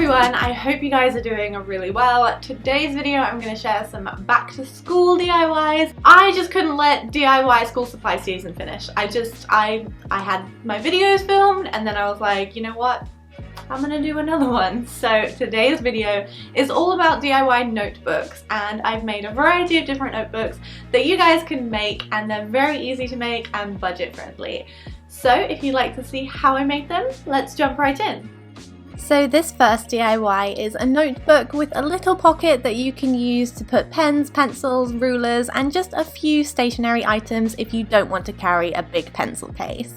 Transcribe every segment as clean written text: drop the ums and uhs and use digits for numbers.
everyone, I hope you guys are doing really well. Today's video I'm going to share some back to school DIYs. I just couldn't let DIY school supply season finish. I had my videos filmed and then I was like, you know what? I'm gonna do another one. So today's video is all about DIY notebooks, and I've made a variety of different notebooks that you guys can make, and they're very easy to make and budget friendly. So if you'd like to see how I made them, let's jump right in. So this first DIY is a notebook with a little pocket that you can use to put pens, pencils, rulers, and just a few stationery items if you don't want to carry a big pencil case.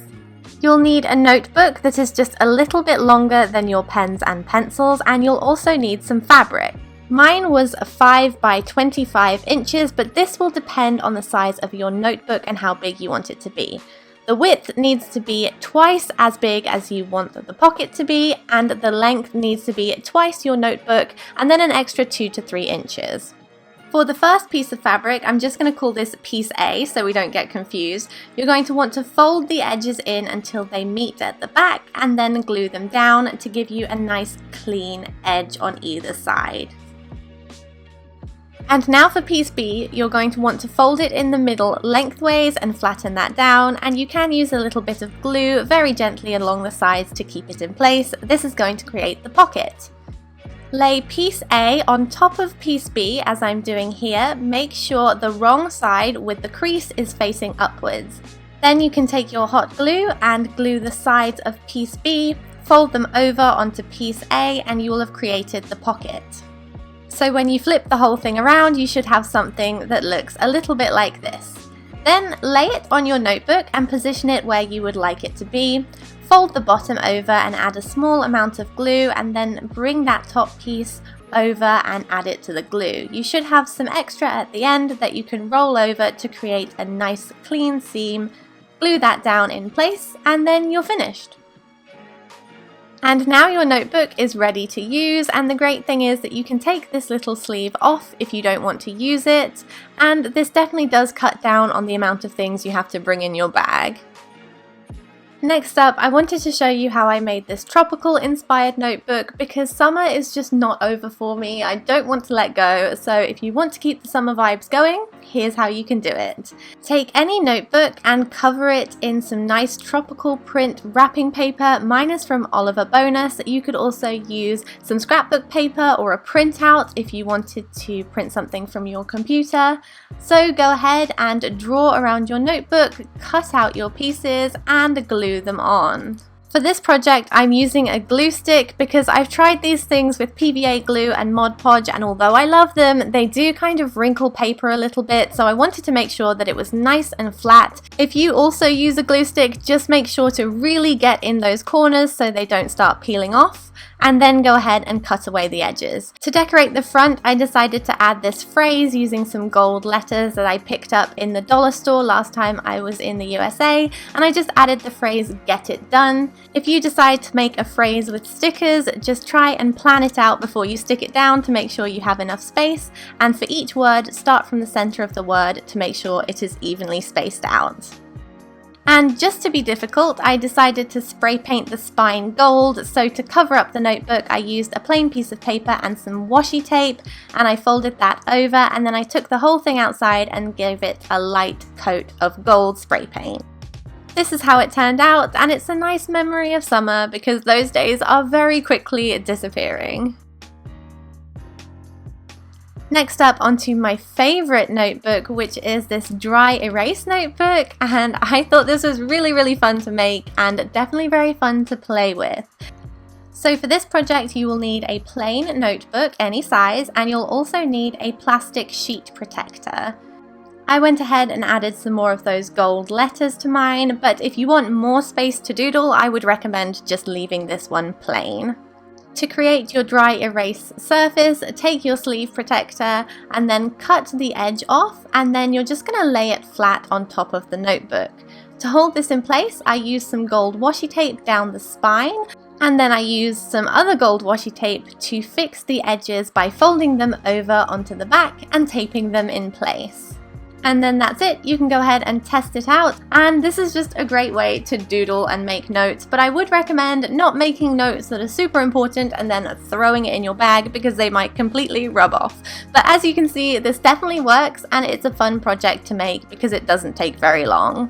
You'll need a notebook that is just a little bit longer than your pens and pencils, and you'll also need some fabric. Mine was 5 by 25 inches, but this will depend on the size of your notebook and how big you want it to be. The width needs to be twice as big as you want the pocket to be, and the length needs to be twice your notebook, and then an extra 2 to 3 inches. For the first piece of fabric, I'm just going to call this piece A so we don't get confused. You're going to want to fold the edges in until they meet at the back and then glue them down to give you a nice clean edge on either side. And now for piece B, you're going to want to fold it in the middle lengthways and flatten that down, and you can use a little bit of glue very gently along the sides to keep it in place. This is going to create the pocket. Lay piece A on top of piece B as I'm doing here. Make sure the wrong side with the crease is facing upwards. Then you can take your hot glue and glue the sides of piece B, fold them over onto piece A, and you will have created the pocket. So when you flip the whole thing around, you should have something that looks a little bit like this. Then lay it on your notebook and position it where you would like it to be. Fold the bottom over and add a small amount of glue, and then bring that top piece over and add it to the glue. You should have some extra at the end that you can roll over to create a nice clean seam. Glue that down in place and then you're finished. And now your notebook is ready to use, and the great thing is that you can take this little sleeve off if you don't want to use it, and this definitely does cut down on the amount of things you have to bring in your bag. Next up, I wanted to show you how I made this tropical inspired notebook because summer is just not over for me. I don't want to let go, so if you want to keep the summer vibes going, here's how you can do it. Take any notebook and cover it in some nice tropical print wrapping paper. Mine is from Oliver Bonus. You could also use some scrapbook paper or a printout if you wanted to print something from your computer. So go ahead and draw around your notebook, cut out your pieces and glue them on. For this project I'm using a glue stick because I've tried these things with PVA glue and Mod Podge, and although I love them, they do kind of wrinkle paper a little bit, so I wanted to make sure that it was nice and flat. If you also use a glue stick, just make sure to really get in those corners so they don't start peeling off, and then go ahead and cut away the edges. To decorate the front, I decided to add this phrase using some gold letters that I picked up in the dollar store last time I was in the USA, and I just added the phrase "get it done." If you decide to make a phrase with stickers, just try and plan it out before you stick it down to make sure you have enough space, and for each word, start from the center of the word to make sure it is evenly spaced out. And just to be difficult, I decided to spray paint the spine gold, so to cover up the notebook I used a plain piece of paper and some washi tape, and I folded that over, and then I took the whole thing outside and gave it a light coat of gold spray paint. This is how it turned out, and it's a nice memory of summer because those days are very quickly disappearing. Next up, onto my favorite notebook, which is this dry erase notebook, and I thought this was really fun to make and definitely very fun to play with. So for this project you will need a plain notebook, any size, and you'll also need a plastic sheet protector. I went ahead and added some more of those gold letters to mine, but if you want more space to doodle, I would recommend just leaving this one plain. To create your dry erase surface, take your sleeve protector and then cut the edge off, and then you're just going to lay it flat on top of the notebook. To hold this in place, I used some gold washi tape down the spine, and then I used some other gold washi tape to fix the edges by folding them over onto the back and taping them in place. And then that's it. You can go ahead and test it out, and this is just a great way to doodle and make notes, but I would recommend not making notes that are super important and then throwing it in your bag because they might completely rub off. But as you can see, this definitely works, and it's a fun project to make because it doesn't take very long.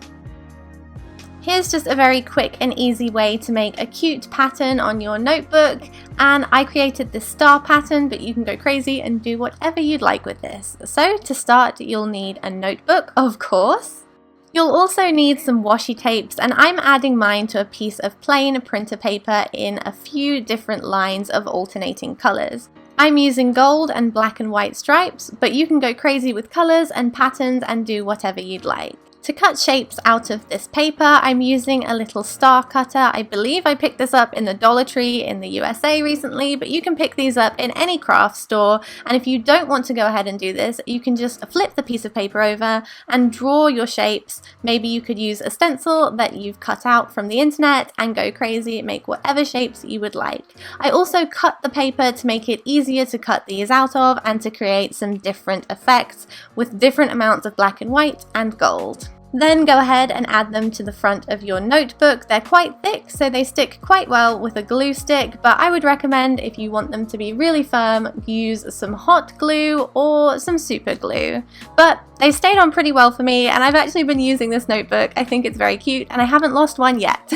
Here's just a very quick and easy way to make a cute pattern on your notebook, and I created this star pattern, but you can go crazy and do whatever you'd like with this. So to start, you'll need a notebook, of course. You'll also need some washi tapes, and I'm adding mine to a piece of plain printer paper in a few different lines of alternating colours. I'm using gold and black and white stripes, but you can go crazy with colours and patterns and do whatever you'd like. To cut shapes out of this paper, I'm using a little star cutter. I believe I picked this up in the Dollar Tree in the USA recently, but you can pick these up in any craft store. And if you don't want to go ahead and do this, you can just flip the piece of paper over and draw your shapes. Maybe you could use a stencil that you've cut out from the internet and go crazy, make whatever shapes you would like. I also cut the paper to make it easier to cut these out of and to create some different effects with different amounts of black and white and gold. Then go ahead and add them to the front of your notebook. They're quite thick, so they stick quite well with a glue stick, but I would recommend, if you want them to be really firm, use some hot glue or some super glue. But they stayed on pretty well for me, and I've actually been using this notebook. I think it's very cute, and I haven't lost one yet.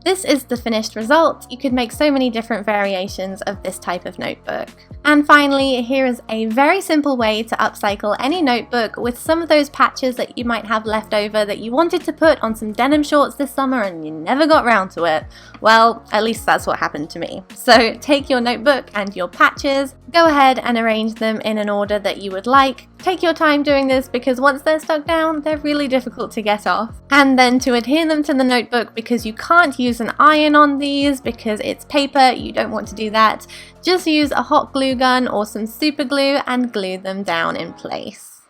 This is the finished result. You could make so many different variations of this type of notebook. And finally, here is a very simple way to upcycle any notebook with some of those patches that you might have left over that you wanted to put on some denim shorts this summer and you never got round to it. Well, at least that's what happened to me. So take your notebook and your patches, go ahead and arrange them in an order that you would like. Take your time doing this because once they're stuck down, they're really difficult to get off. And then to adhere them to the notebook, because you can't use an iron on these because it's paper, you don't want to do that. Just use a hot glue gun or some super glue and glue them down in place.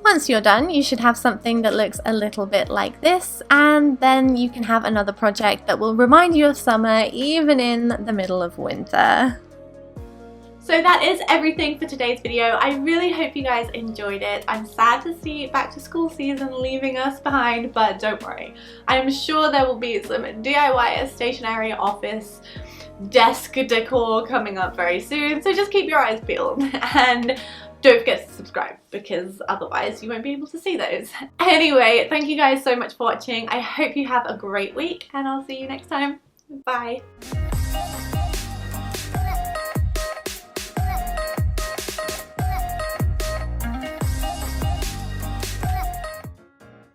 Once you're done, you should have something that looks a little bit like this, and then you can have another project that will remind you of summer even in the middle of winter. So that is everything for today's video. I really hope you guys enjoyed it. I'm sad to see back to school season leaving us behind, but don't worry. I'm sure there will be some DIYS stationery, office, desk decor coming up very soon, so just keep your eyes peeled and don't forget to subscribe because otherwise you won't be able to see those. Anyway, thank you guys so much for watching. I hope you have a great week and I'll see you next time. Bye.